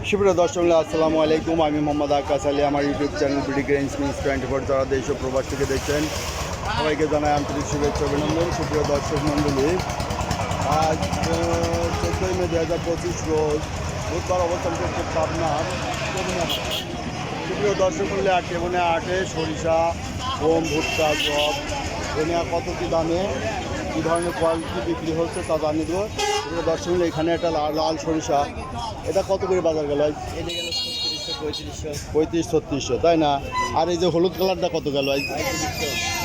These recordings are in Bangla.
সুপ্রিয় দর্শক আসসালামু আলাইকুম, আমি মোহাম্মদ আকাশ আলী। আমার YouTube channel BD grains news 24 যারা দেশ ও প্রবাস থেকে দেখছেন সবাইকে জানাই আন্তরিক শুভেচ্ছা অভিনন্দন। সুপ্রিয় দর্শক মণ্ডলী, আজ 14 মে 2025 রোজ বুধবার অবস্থান করছে পাবনার কেবনে। সুপ্রিয় দর্শক মণ্ডলী, আর কেবনে আটে সরিষা, গম, ভুট্টা, জব, ধনিয়া কত কী দামে কী ধরনের কোয়ালিটি বিক্রি হচ্ছে তা জানিয়ে দেবো। সুপ্রিয় দর্শক মণ্ডলী, এখানে একটা লাল সরিষা, এটা কত করে বাজার গেল? 35-36, তাই না? আর এই যে হলুদ কালারটা কত গেল?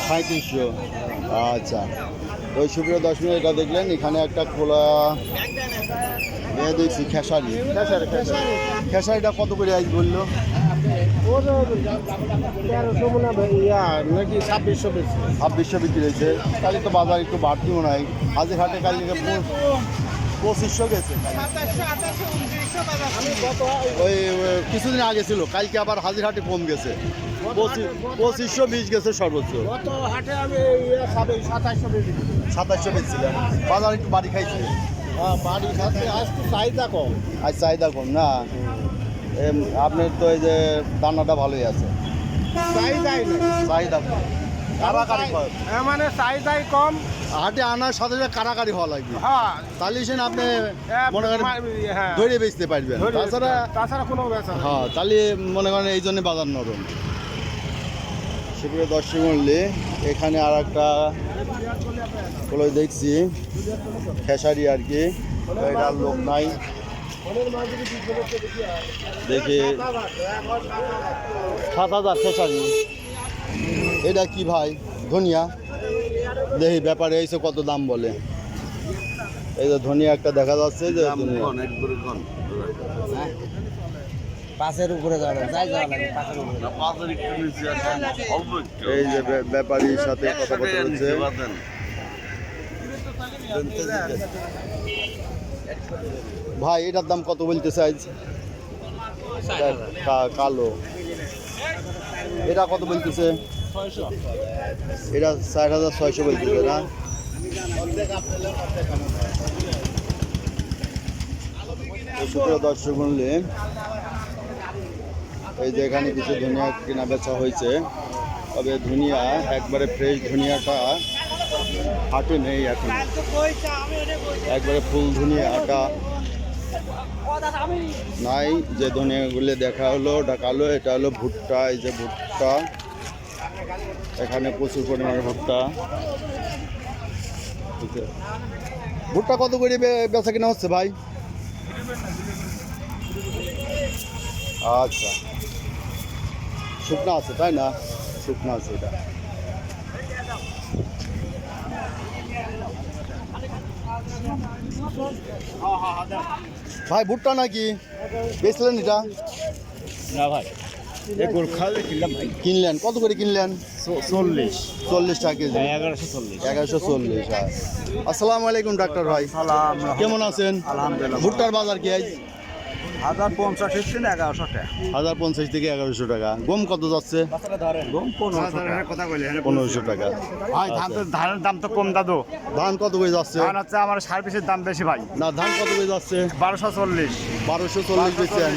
3500। আচ্ছা, ওই সুপ্রিয় দর্শক, এটা দেখলেন এখানে একটা খোলা দেখছি খেসারি। খেসারিটা কত করে আজ বললো? 2600 বিক্রি হয়েছে। তাহলে তো বাজার একটু বাড়তি মনে হয়। হাজিরহাটে কালকে 2500 গেছে। ওই কিছুদিন আগে ছিল, কালকে আবার হাজিরহাটে কম গেছে, 2520 গেছে সর্বোচ্চ। 2700 বেচছিলেন। বাজার একটু বাড়ি খাইছে। বাড়ি খাতে আজ তো চাহিদা কম। আজ চাহিদা কম না? আপনার তো এই যে দানাটা ভালোই আছে, চাহিদাই নেই, চাহিদা কম, কারাকারি হয়। মানে চাহিদাই কম, হাটে আনার সাথে সাথে কারাকারি হওয়া লাগবে। হ্যাঁ, তাহলে সেন আপনি মনে করেন হ্যাঁ, ধরে বেচতে পারবেন। তাছাড়া কোনো বেচা নেই। হ্যাঁ, তাহলে মনে করেন এই জন্য বাজার নরম। সুপ্রিয় দর্শক মণ্ডলী, এখানে আর একটা কলই দেখছি খেসারি আর কি, এটার লোক নাই। দেখি 7000 খেসারি। এটা কি ভাই? ধনিয়া দেখি ব্যাপারে এইসব কত দাম বলে। এই যে ধনিয়া একটা দেখা যাচ্ছে যে পাঁচের উপরে এই যে ব্যাপারীর সাথে কথাবার্তা হচ্ছে। ভাই এটার দাম কত বলতেছে আজ? কালো এটা কত বলতেছে? এটা 4600 বলতেছে না? সুপ্রিয় দর্শক মণ্ডলী, এই যে এখানে কিছু ধনিয়া কেনা বেচা হয়েছে, তবে ধনিয়া একবারে ফ্রেশ ধনিয়াটা হাটে নেই এখন। একবারে ফুল ধনিয়াটা নাই। যে ধনিয়াগুলো দেখা হলো ঢাকালো, এটা হলো ভুট্টা। এই যে ভুট্টা, এখানে প্রচুর পরিমাণে ভুট্টা। ভুট্টা কত করে বেচা কিনা হচ্ছে ভাই? আচ্ছা, শুকনো আছে তাই না? শুকনো আছে এটা। ভাই ভুট্টা নাকি বেচলেন এটা? না ভাই, কিনলেন কত করে কিনলেন? 40 টাকা কেজি। 1140। আসসালামু আলাইকুম ডাক্তার ভাই, কেমন আছেন? আলহামদুলিল্লাহ। ভুট্টার বাজার কি আজ? 1050 এসছে না 1100 টাকা। 1050 থেকে 1100 টাকা। গম কত যাচ্ছে? গম 1500 টাকা। ভাই ধানের দাম তো কম দাদু। ধান কত করে যাচ্ছে? ধান হচ্ছে আমার সার্ভিসের দাম বেশি ভাই। না, ধান কত করে যাচ্ছে? 1240। 1240 বেচছেন।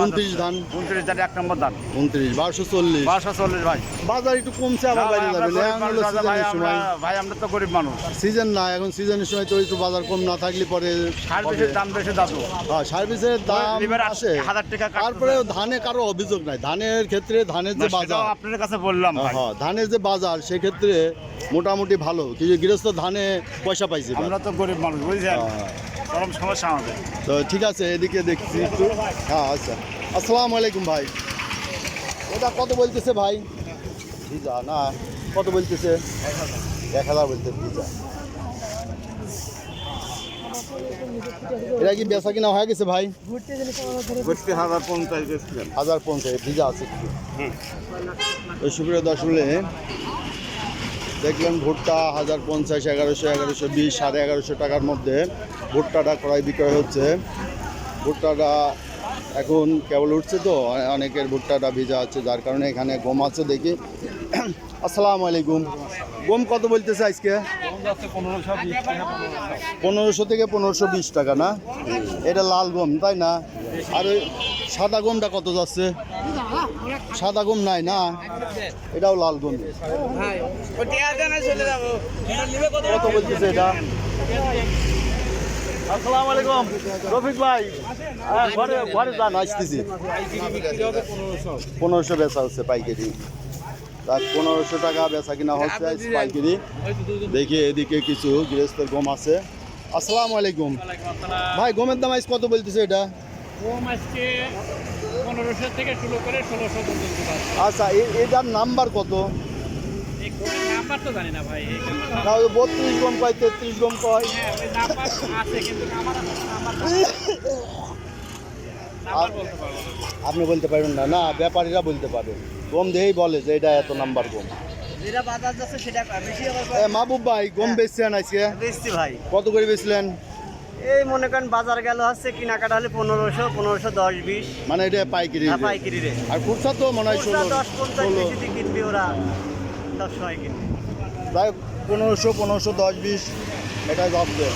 29 ধান, 29 ধান 1 নম্বর ধান। 29 1240। 1240 ভাই। বাজার একটু কমছে, আবার বাইরে যাবে না। এখন হলো সিজনের সময়। ভাই আমরা তো গরিব মানুষ। সিজন না, এখন সিজনের সময় তো একটু বাজার কম না থাকলে পরে সার্ভিসের দাম বেশি দাদু। হ্যাঁ, সার্ভিসের দাম আসে। 1000 টাকা। তারপরে ধানে কারো অভিযোগ নাই। ধানের ক্ষেত্রে ধানের যে বাজার, আপনার কাছে বললাম ভাই। হ্যাঁ, ধানের যে বাজার সেক্ষেত্রে মোটামুটি ভালো। কিছু গৃহস্থ ধানে পয়সা পাইছে। আমরা তো গরিব মানুষ, বুঝছেন, চরম সমস্যা আমাদের। তো ঠিক আছে, এদিকে দেখছি একটু। হ্যাঁ আচ্ছা, আসসালামু আলাইকুম ভাই। এটা কত বলতেছে ভাই? ভিজা না, কত বলতেছে? 1000 বলতে ভিজা। এটা কি বেচা কিনা হয়ে গেছে ভাই? 1050 ভিজা আছে একটু। তো সুপ্রিয় দর্শক, দেখলেন ভুট্টা 1050, 1100, 1120, 1150 টাকার মধ্যে ভুট্টাটা ক্রয় বিক্রয় হচ্ছে। ভুট্টাটা এখন কেবল উঠছে, তো অনেকের ভুট্টাটা ভিজা আছে, যার কারণে এখানে গম আছে দেখি আসসালামু আলাইকুম। গম কত বলতেছে আজকে? 1500 থেকে 1520 টাকা না? এটা লাল গম তাই না? আর ওই সাদা গমটা কত যাচ্ছে? সাদা গম নাই না, এটাও লাল গম। কত বলতেছে এটা? আসসালামু আলাইকুম রফিক ভাই, ঘরে ঘরে যান, আসতেছি। 1500 বেচা হচ্ছে পাইকারি, তার 1500 টাকা বেচা কিনা হচ্ছে আজ পাইকারি। দেখি এদিকে কিছু গৃহস্থের গম আছে। আসসালামু আলাইকুম ভাই, গমের দাম আজ কত বলতেছে এটা? গম আজকে 1500 থেকে শুরু করে 1600 পর্যন্ত আছে। আচ্ছা, এটার নাম্বার কত? এই গমের নাম্বার তো জানি না ভাই। এই গমের না, ওই 32 গম কয়, 33 গম কয়। হ্যাঁ, ওই নাম্বার আছে কিন্তু নাম্বার বলতে পারবো না। আপনি বলতে পারবেন না? না, ব্যাপারীরা বলতে পারবে। গম দিয়েই বলে যে এটা এত নাম্বার গম। যেটা বাজার যাচ্ছে সেটা বেশি আবার মাহবুব ভাই, গম বেচছেন আজকে? বেশি ভাই। কত করে বেচলেন? এই মনে করেন বাজার গেল হচ্ছে কেনাকাটা হলে 1500, 1510, 20 মানে এটা পাইকারি rate। পাইকারি রে। আর খুচরা তো মনে হয় 10, 50 বেশি দিয়ে কিনবে ওরা, সবসময় কিনবে। প্রায় 1500, 1510, 20 এটা যাচ্ছে।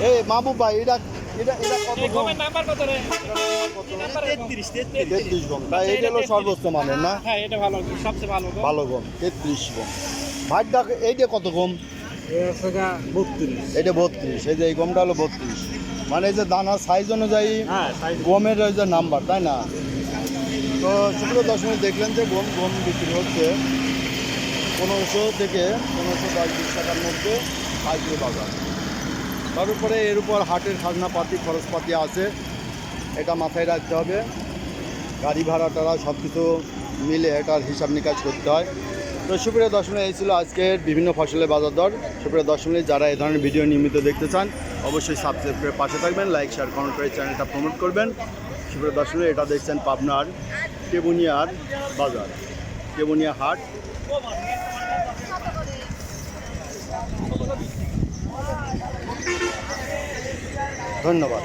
এই মাহবুব ভাই, এটা এটা এটা কত এই গম? গমের নাম্বার কত রে? এই নাম্বার 33, 33 গম। তাই এটা হলো সর্বোচ্চ মানের না? হ্যাঁ, এটা ভালো, সবচেয়ে ভালো গম। ভালো গম 33 গম। ভাইটা এইটা কত গম? এটা 32। এই যে এই গমটা হলো 32। মানে এই যে দানা সাইজ অনুযায়ী হ্যাঁ, গমের ওই যে নাম্বার, তাই না? তো সুপ্রিয় দর্শক, দেখলেন যে গম গম বিক্রি হচ্ছে 1500 থেকে 1510-20 টাকার মধ্যে পাইকারি বাজার। তার উপরে এর উপর হাটের খাজনাপাতি খরচপাতি আছে, এটা মাথায় রাখতে হবে। গাড়ি ভাড়া টাড়া সব কিছু মিলে এটার হিসাব নিকাশ করতে হয়। তো সুপ্রিয় দর্শক, এই ছিল আজকের বিভিন্ন ফসলের বাজার দর। সুপ্রিয় দর্শক, যারা এই ধরনের ভিডিও নিয়মিত দেখতে চান অবশ্যই সাবস্ক্রাইব করে পাশে থাকবেন, লাইক শেয়ার কমেন্ট করে চ্যানেলটা প্রমোট করবেন। সুপ্রিয় দর্শক, এটা দেখছেন পাবনার কেবুনিয়ার বাজার, কেবুনিয়া হাট। ধন্যবাদ।